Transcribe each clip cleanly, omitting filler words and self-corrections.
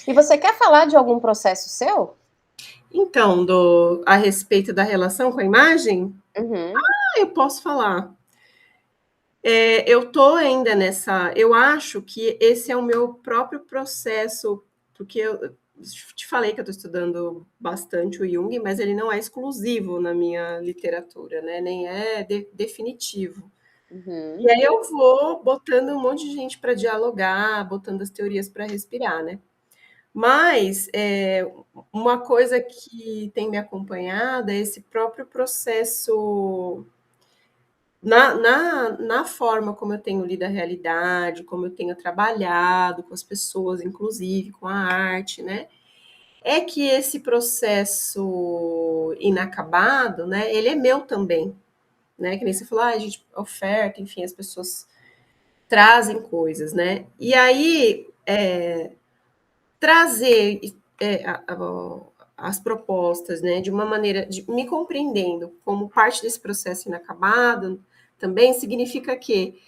E você quer falar de algum processo seu? Então, a respeito da relação com a imagem, Uhum. eu posso falar. Eu estou ainda nessa. Eu acho que esse é o meu próprio processo, porque eu te falei que eu estou estudando bastante o Jung, mas ele não é exclusivo na minha literatura, né? Nem é definitivo. E Uhum. aí eu vou botando um monte de gente para dialogar, botando as teorias para respirar, né? Mas uma coisa que tem me acompanhado é esse próprio processo na forma como eu tenho lido a realidade, como eu tenho trabalhado com as pessoas, inclusive com a arte, né? É que esse processo inacabado, né? Ele é meu também, né? Que nem você falou, a gente oferta, enfim, as pessoas trazem coisas, né? E aí trazer as propostas, né, de uma maneira de me compreendendo como parte desse processo inacabado, também significa que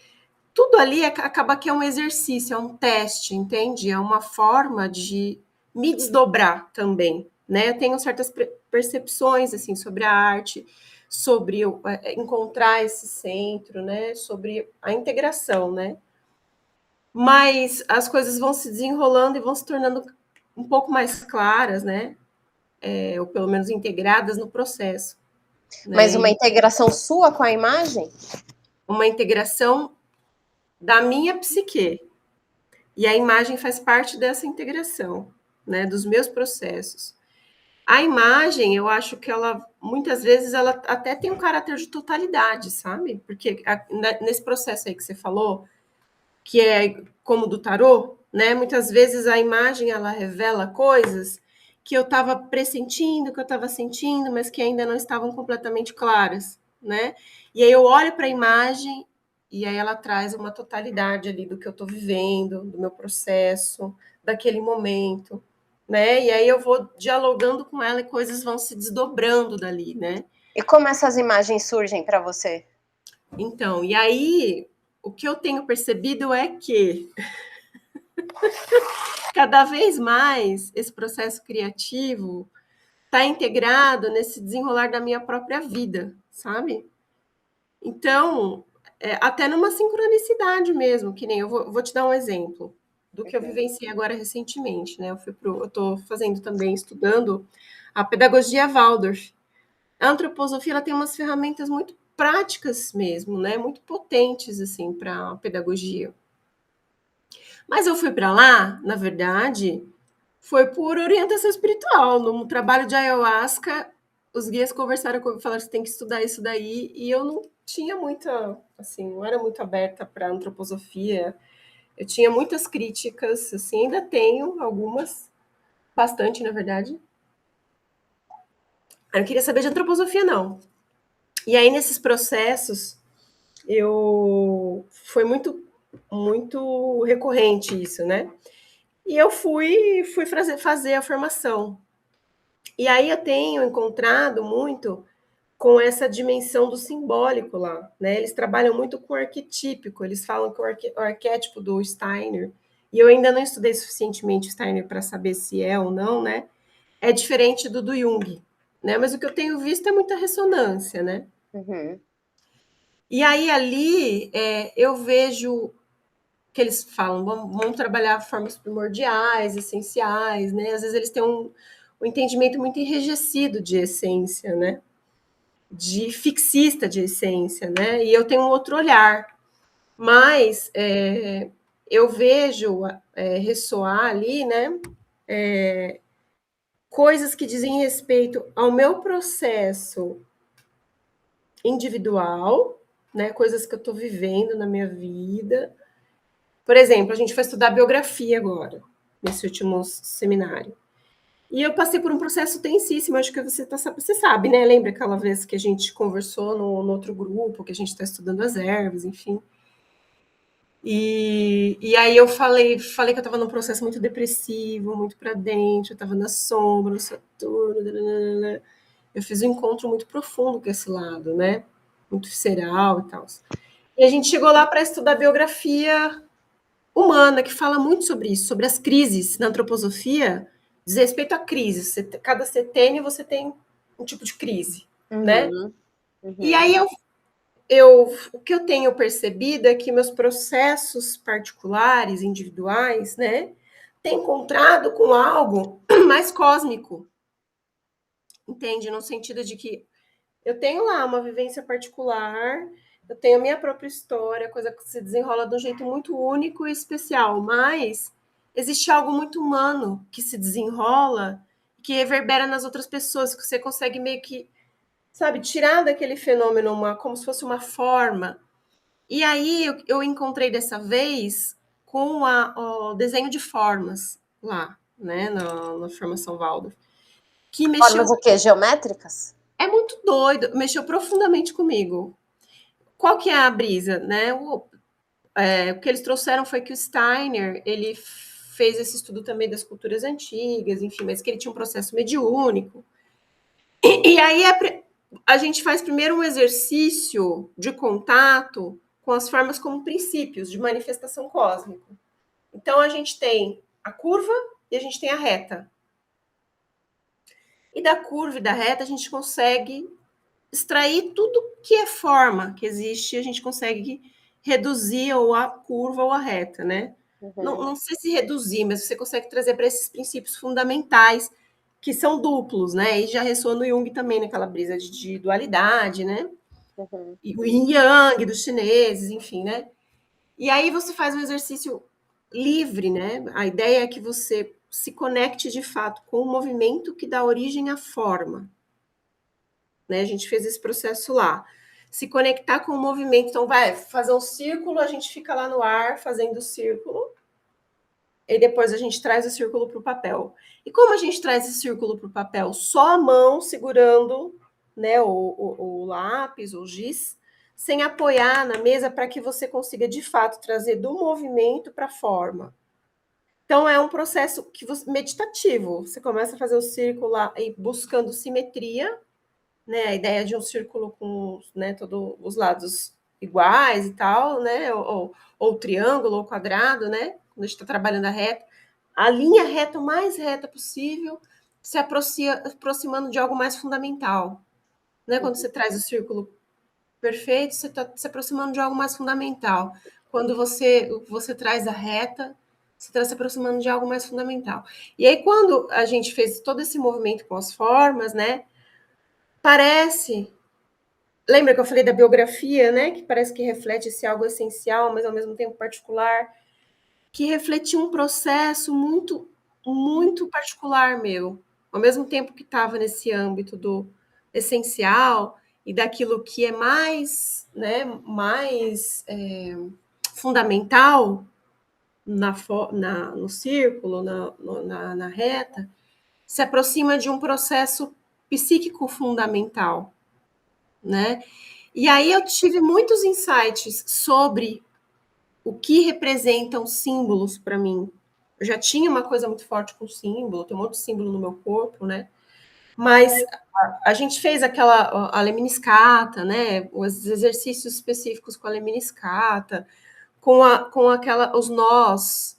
tudo ali acaba que é um exercício, é um teste, entende? É uma forma de me desdobrar também, né? Eu tenho certas percepções assim sobre a arte, sobre encontrar esse centro, né? Sobre a integração, né? Mas as coisas vão se desenrolando e vão se tornando um pouco mais claras, né? Ou pelo menos integradas no processo, Mas né? uma E integração sua com a imagem? uma integração da minha psique. E a imagem faz parte dessa integração, né? Dos meus processos. A imagem, eu acho que ela, muitas vezes, ela até tem um caráter de totalidade, sabe? Porque nesse processo aí que você falou, que é como do tarô, né? Muitas vezes a imagem ela revela coisas que eu estava pressentindo, que eu estava sentindo, mas que ainda não estavam completamente claras, né? E aí eu olho para a imagem e aí ela traz uma totalidade ali do que eu estou vivendo, do meu processo, daquele momento, né? E aí eu vou dialogando com ela e coisas vão se desdobrando dali, né? E como essas imagens surgem para você? Então, e aí o que eu tenho percebido é que cada vez mais esse processo criativo está integrado nesse desenrolar da minha própria vida, sabe? Então, até numa sincronicidade mesmo, que nem eu vou te dar um exemplo do que eu Uhum. vivenciei agora recentemente, né? Eu estou fazendo também, estudando a pedagogia Waldorf. A antroposofia ela tem umas ferramentas muito práticas mesmo, né? Muito potentes assim para a pedagogia. Mas eu fui para lá, na verdade, foi por orientação espiritual. No trabalho de ayahuasca, os guias conversaram comigo, falaram que você tem que estudar isso daí, e eu não tinha muita, assim, não era muito aberta para antroposofia. Eu tinha muitas críticas, assim, ainda tenho algumas, bastante, na verdade. Eu não queria saber de antroposofia, não. E aí, nesses processos, eu foi muito recorrente isso, né? E eu fui fazer a formação. E aí eu tenho encontrado muito com essa dimensão do simbólico lá, né? Eles trabalham muito com o arquetípico, eles falam que o arquétipo do Steiner, e eu ainda não estudei suficientemente o Steiner para saber se é ou não, né? É diferente do Jung, né? Mas o que eu tenho visto é muita ressonância, né? Uhum. E aí ali eu vejo que eles falam, vamos trabalhar formas primordiais, essenciais, né? Às vezes eles têm um entendimento muito enrijecido de essência, né? De fixista de essência, né? E eu tenho um outro olhar, mas eu vejo ressoar ali, né? Coisas que dizem respeito ao meu processo individual, né? Coisas que eu estou vivendo na minha vida. Por exemplo, a gente foi estudar biografia agora, nesse último seminário. E eu passei por um processo tensíssimo, acho que você sabe, né? Lembra aquela vez que a gente conversou no outro grupo, que a gente está estudando as ervas, enfim. E aí eu falei que eu estava num processo muito depressivo, muito para dentro, eu estava na sombra, no Saturno, nananana. Eu fiz um encontro muito profundo com esse lado, né? Muito visceral e tal. E a gente chegou lá para estudar biografia humana, que fala muito sobre isso, sobre as crises na antroposofia, diz respeito a crises. Cada setênio você tem um tipo de crise, né? E aí o que eu tenho percebido é que meus processos particulares, individuais, né, têm encontrado com algo mais cósmico, entende? No sentido de que eu tenho lá uma vivência particular, eu tenho a minha própria história, coisa que se desenrola de um jeito muito único e especial, mas existe algo muito humano que se desenrola, que reverbera nas outras pessoas, que você consegue meio que, sabe, tirar daquele fenômeno como se fosse uma forma. E aí eu encontrei dessa vez com o desenho de formas lá, né, na formação Waldorf, que Formas mexeu, o quê? Geométricas? é muito doido, mexeu profundamente comigo. Qual que é a brisa, né? O que eles trouxeram foi que o Steiner, ele fez esse estudo também das culturas antigas, enfim, mas que ele tinha um processo mediúnico. E aí a gente faz primeiro um exercício de contato com as formas como princípios de manifestação cósmica. Então a gente tem a curva e a gente tem a reta. E da curva e da reta a gente consegue extrair tudo que é forma que existe, a gente consegue reduzir ou a curva ou a reta, né? Não sei se reduzir, mas você consegue trazer para esses princípios fundamentais que são duplos, né? E já ressoa no Jung também, naquela brisa de dualidade, né? E o Yin Yang dos chineses, enfim, né? E aí você faz um exercício livre, né? A ideia é que você se conecte de fato com o movimento que dá origem à forma, né? A gente fez esse processo lá. Se conectar com o movimento, então vai fazer um círculo, a gente fica lá no ar fazendo o círculo, e depois a gente traz o círculo para o papel. E como a gente traz esse círculo para o papel? Só a mão segurando, né, o lápis, o giz, sem apoiar na mesa para que você consiga de fato trazer do movimento para a forma. Então é um processo meditativo. Você começa a fazer o círculo lá e buscando simetria, né? A ideia de um círculo com, né, todos os lados iguais e tal, né? Ou triângulo ou quadrado, né? Quando a gente está trabalhando a reta, a linha reta o mais reta possível, se aproximando de algo mais fundamental, né? Quando você traz o círculo perfeito, você está se aproximando de algo mais fundamental. Quando você traz a reta, você está se aproximando de algo mais fundamental. E aí, quando a gente fez todo esse movimento com as formas, né? Parece. Lembra que eu falei da biografia, né? Que parece que reflete esse algo essencial, mas ao mesmo tempo particular, que refletia um processo muito, muito particular meu. Ao mesmo tempo que estava nesse âmbito do essencial e daquilo que é mais, né, mais fundamental no círculo, na reta, se aproxima de um processo psíquico fundamental, né? E aí eu tive muitos insights sobre o que representam símbolos para mim. Eu já tinha uma coisa muito forte com símbolo, tem um monte de símbolo no meu corpo, né? Mas a gente fez a lemniscata, né? Os exercícios específicos com a lemniscata, os nós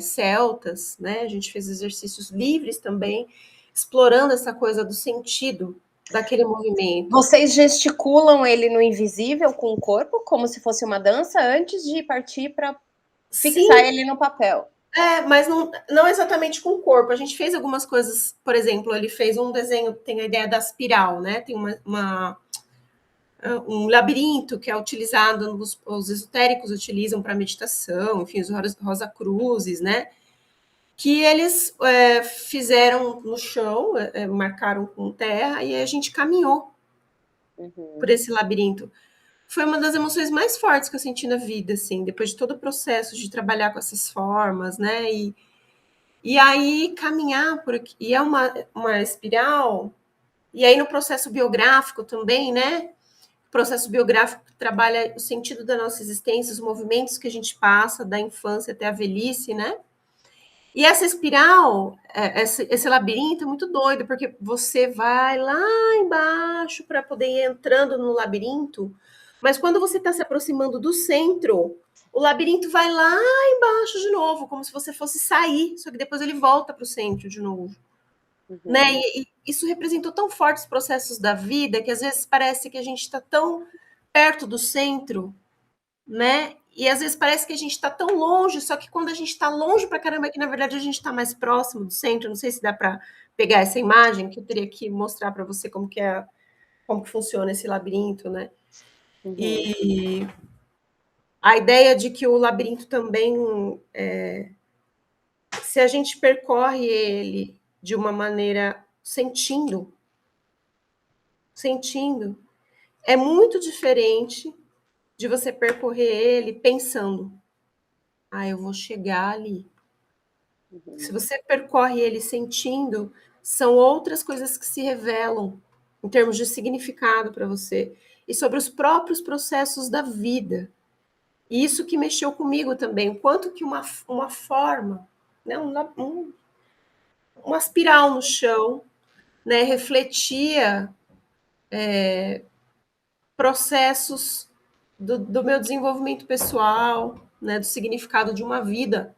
celtas, né? A gente fez exercícios livres também, explorando essa coisa do sentido daquele movimento. Vocês gesticulam ele no invisível com o corpo, como se fosse uma dança, antes de partir para fixar Sim, ele no papel. mas não exatamente com o corpo. A gente fez algumas coisas, por exemplo, ele fez um desenho, tem a ideia da espiral, né? Tem um labirinto que é utilizado, os esotéricos utilizam para meditação, enfim, os Rosa Cruzes, né? Que eles fizeram no chão, marcaram com terra, e a gente caminhou por esse labirinto. Foi uma das emoções mais fortes que eu senti na vida, assim, depois de todo o processo de trabalhar com essas formas, né? E aí caminhar por aqui, e é uma espiral, e aí no processo biográfico também, né? O processo biográfico trabalha o sentido da nossa existência, os movimentos que a gente passa da infância até a velhice, né? E essa espiral, esse labirinto é muito doido, porque você vai lá embaixo para poder ir entrando no labirinto Mas quando você está se aproximando do centro, o labirinto vai lá embaixo de novo, como se você fosse sair, só que depois ele volta para o centro de novo. Né? E isso representou tão fortes processos da vida que às vezes parece que a gente está tão perto do centro, né? E às vezes parece que a gente está tão longe, só que quando a gente está longe pra caramba, é que na verdade a gente está mais próximo do centro. Não sei se dá para pegar essa imagem, que eu teria que mostrar para você como que funciona esse labirinto, né? E a ideia de que o labirinto também, se a gente percorre ele de uma maneira sentindo, é muito diferente de você percorrer ele pensando, eu vou chegar ali. Se você percorre ele sentindo, são outras coisas que se revelam em termos de significado para você e sobre os próprios processos da vida. E isso que mexeu comigo também, o quanto que uma forma, né, uma espiral no chão, né, refletia processos do meu desenvolvimento pessoal, né, do significado de uma vida,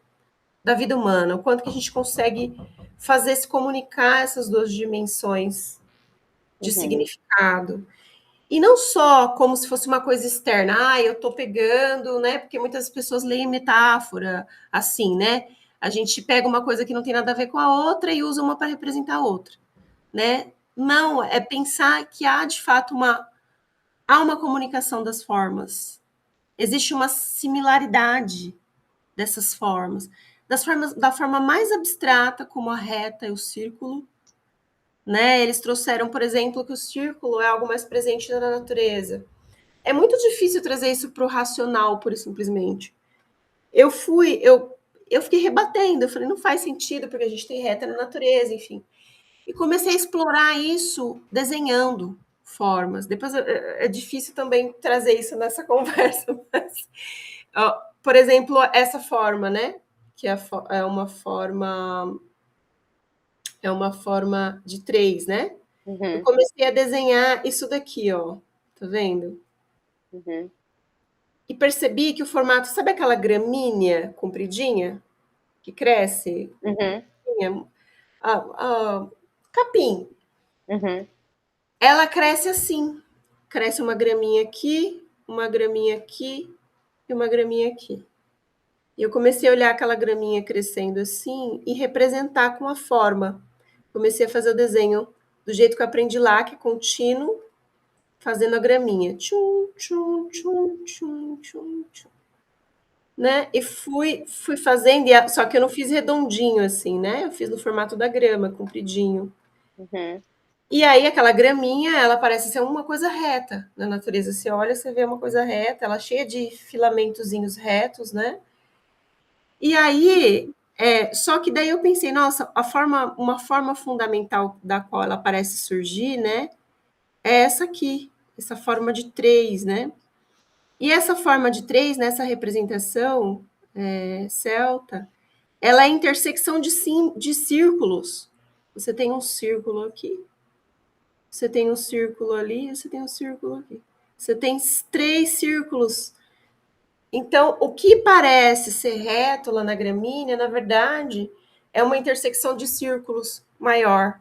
da vida humana, o quanto que a gente consegue fazer se comunicar essas duas dimensões de significado. E não só como se fosse uma coisa externa, eu tô pegando, né? Porque muitas pessoas leem metáfora assim, né? A gente pega uma coisa que não tem nada a ver com a outra e usa uma para representar a outra, né? Não, é pensar que há de fato há uma comunicação das formas. Existe uma similaridade dessas formas. Da forma mais abstrata, como a reta e o círculo, né? Eles trouxeram, por exemplo, que o círculo é algo mais presente na natureza. É muito difícil trazer isso para o racional, pura e simplesmente. Eu fiquei rebatendo, eu falei, não faz sentido, porque a gente tem reta na natureza, enfim. E comecei a explorar isso desenhando formas. Depois é difícil também trazer isso nessa conversa, mas, por exemplo, essa forma, né? Que é uma forma de 3, né? Eu comecei a desenhar isso daqui, ó. Tá vendo? E percebi que o formato, sabe aquela gramínea compridinha que cresce? Capim. Ela cresce assim. Cresce uma graminha aqui e uma graminha aqui. E eu comecei a olhar aquela graminha crescendo assim e representar com a forma. Comecei a fazer o desenho do jeito que eu aprendi lá, que é contínuo, fazendo a graminha. Tchum, tchum, tchum, tchum, tchum, tchum. Né? E fui fazendo, só que eu não fiz redondinho assim, né? Eu fiz no formato da grama, compridinho. E aí aquela graminha, ela parece ser uma coisa reta na natureza. Você olha, você vê uma coisa reta, ela cheia de filamentozinhos retos, né? E aí, só que daí eu pensei, nossa, uma forma fundamental da qual ela parece surgir, né? É essa aqui, essa forma de 3, né? E essa forma de 3, nessa representação celta, ela é a intersecção de círculos. Você tem um círculo aqui, você tem um círculo ali, você tem um círculo aqui. Você tem 3 círculos. Então, o que parece ser reto lá na gramínea, na verdade, é uma intersecção de círculos maior.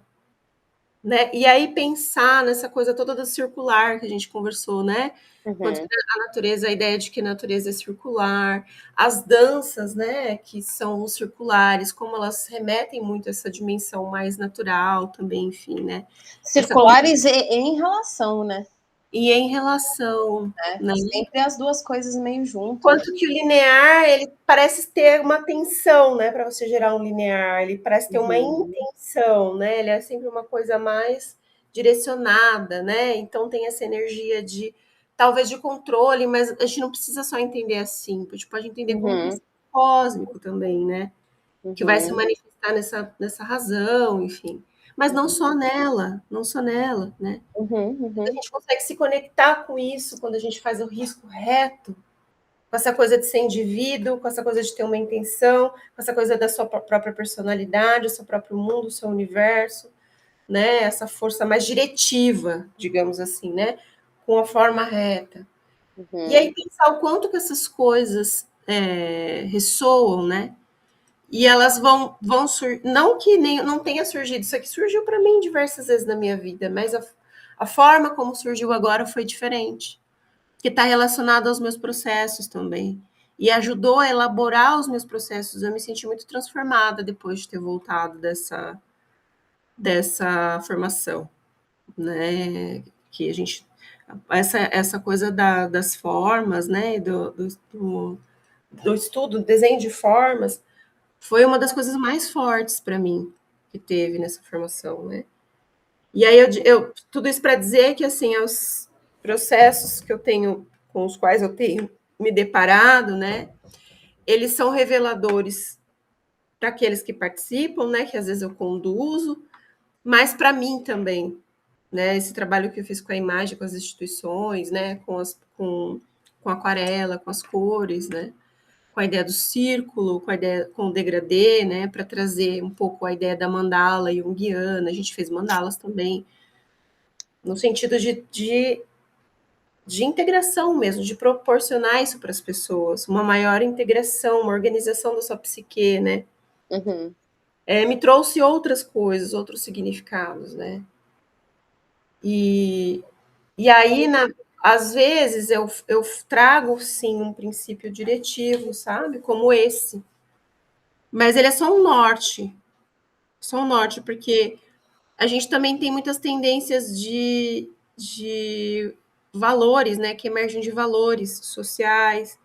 Né? E aí pensar nessa coisa toda do circular que a gente conversou, né? Quando a natureza, a ideia de que a natureza é circular, as danças, né, que são os circulares, como elas remetem muito a essa dimensão mais natural também, enfim, né? Circulares em relação, né? E em relação, né? Sempre as duas coisas meio juntas. Enquanto que o linear, ele parece ter uma tensão, né, para você gerar um linear, ele parece ter uma intenção, né? Ele é sempre uma coisa mais direcionada, né? Então tem essa energia de talvez de controle, mas a gente não precisa só entender assim, a gente pode entender como um cósmico também, né? Que vai se manifestar nessa razão, enfim. Mas não só nela, né? A gente consegue se conectar com isso quando a gente faz o risco reto, com essa coisa de ser indivíduo, com essa coisa de ter uma intenção, com essa coisa da sua própria personalidade, o seu próprio mundo, o seu universo, né? Essa força mais diretiva, digamos assim, né? Com a forma reta. E aí pensar o quanto que essas coisas ressoam, né? E elas vão surgir. Não que nem, não tenha surgido, isso aqui surgiu para mim diversas vezes na minha vida, mas a forma como surgiu agora foi diferente, que está relacionado aos meus processos também. E ajudou a elaborar os meus processos. Eu me senti muito transformada depois de ter voltado dessa formação, né? Que a gente. Essa coisa das formas, né? Do estudo, desenho de formas, foi uma das coisas mais fortes para mim que teve nessa formação, né? E aí tudo isso para dizer que assim, os processos que eu tenho com os quais eu tenho me deparado, né? Eles são reveladores para aqueles que participam, né? Que às vezes eu conduzo, mas para mim também, né? Esse trabalho que eu fiz com a imagem, com as instituições, né? Com aquarela, com as cores, né? Com a ideia do círculo, com o degradê, né, para trazer um pouco a ideia da mandala junguiana. A gente fez mandalas também, no sentido de integração mesmo, de proporcionar isso para as pessoas, uma maior integração, uma organização da sua psique, né? Uhum. Me trouxe outras coisas, outros significados, né? E aí, às vezes, eu trago, sim, um princípio diretivo, sabe? Como esse. Mas ele é só um norte, porque a gente também tem muitas tendências de valores, né, que emergem de valores sociais,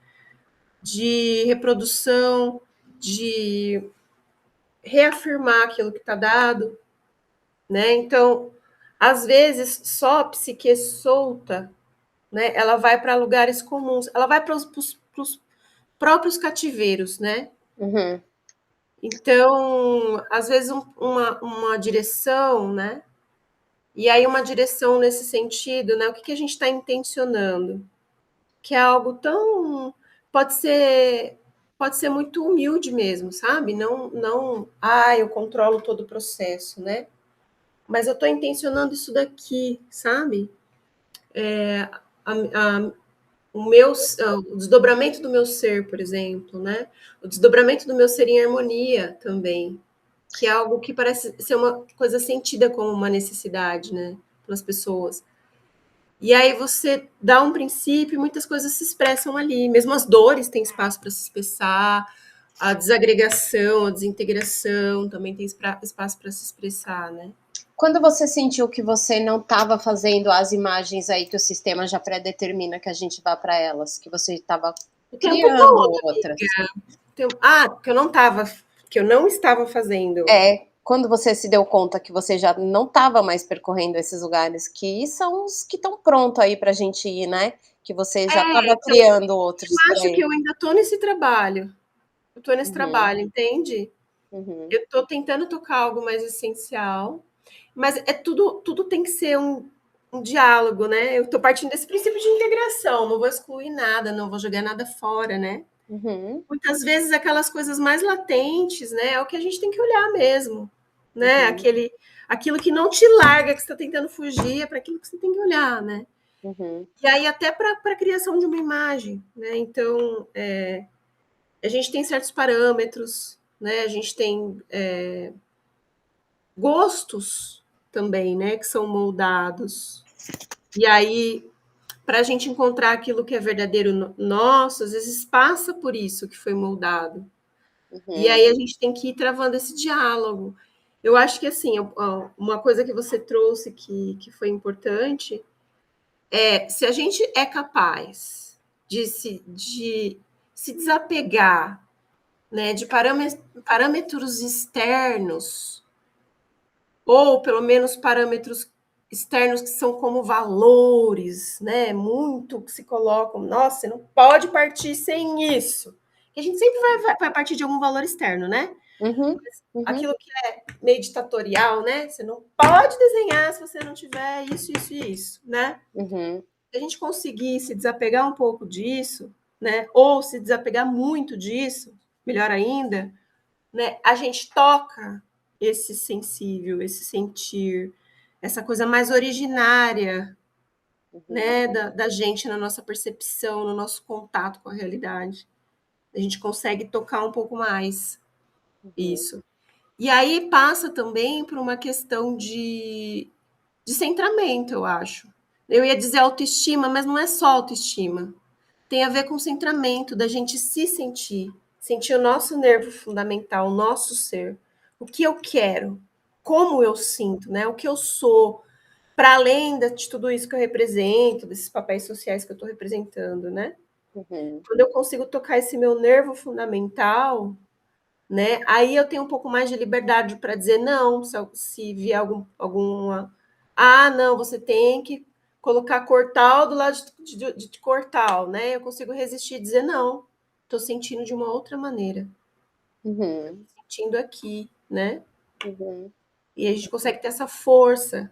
de reprodução, de reafirmar aquilo que está dado, né? Então, às vezes, só a psique solta, né, ela vai para lugares comuns, ela vai para os próprios cativeiros, né? Uhum. Então, às vezes, uma direção, né? E aí, uma direção nesse sentido, né? O que a gente está intencionando? Que é algo tão. Pode ser. Pode ser muito humilde mesmo, sabe? Não, eu controlo todo o processo, né? Mas eu estou intencionando isso daqui, sabe? A, a, o desdobramento do meu ser, por exemplo, né? O desdobramento do meu ser em harmonia também, que é algo que parece ser uma coisa sentida como uma necessidade, né? Pelas pessoas. E aí você dá um princípio e muitas coisas se expressam ali. Mesmo as dores têm espaço para se expressar, a desagregação, a desintegração também tem espaço para se expressar, né? Quando você sentiu que você não estava fazendo as imagens aí que o sistema já pré-determina que a gente vá para elas, que você estava O tempo criando todo, outras. que eu não estava fazendo. Quando você se deu conta que você já não estava mais percorrendo esses lugares, que são os que estão prontos aí para a gente ir, né? Que você já estava Então, criando outros eu por acho que aí. eu ainda estou nesse trabalho. Eu estou nesse Uhum, trabalho, entende? uhum, Eu estou tentando tocar algo mais essencial, mas tudo tem que ser um diálogo, né? Eu estou partindo desse princípio de integração, não vou excluir nada, não vou jogar nada fora, né? uhum, Muitas vezes aquelas coisas mais latentes, né, é o que a gente tem que olhar mesmo, né? uhum, Aquilo que não te larga, que você está tentando fugir, é para aquilo que você tem que olhar, né? uhum, E aí até para a criação de uma imagem, né? Então, a gente tem certos parâmetros, né? A gente tem gostos também, né? Que são moldados. E aí, para a gente encontrar aquilo que é verdadeiro nosso, às vezes passa por isso que foi moldado. E uhum, aí a gente tem que ir travando esse diálogo. Eu acho que, assim, uma coisa que você trouxe que foi importante é se a gente é capaz de se desapegar, né, de parâmetros externos, ou pelo menos parâmetros externos que são como valores, né, muito que se colocam, nossa, você não pode partir sem isso. E a gente sempre vai partir de algum valor externo, né? uhum, uhum, Aquilo que é meio ditatorial, né? Você não pode desenhar se você não tiver isso, isso e isso, né? uhum, Se a gente conseguir se desapegar um pouco disso, né? Ou se desapegar muito disso, melhor ainda, né? A gente toca esse sensível, esse sentir, essa coisa mais originária, Uhum. né, da gente na nossa percepção, no nosso contato com a realidade. A gente consegue tocar um pouco mais Uhum. isso. E aí passa também por uma questão de centramento, eu acho. Eu ia dizer autoestima, mas não é só autoestima. Tem a ver com centramento, da gente se sentir, sentir o nosso nervo fundamental, o nosso ser. O que eu quero, como eu sinto, né? O que eu sou, para além de tudo isso que eu represento, desses papéis sociais que eu estou representando, né? Uhum. Quando eu consigo tocar esse meu nervo fundamental, né? Aí eu tenho um pouco mais de liberdade para dizer não, se vier alguma. Ah, não, você tem que colocar cortal do lado de cortal, né? Eu consigo resistir e dizer não. Estou sentindo de uma outra maneira. Uhum. Sentindo aqui, né? Uhum. E a gente consegue ter essa força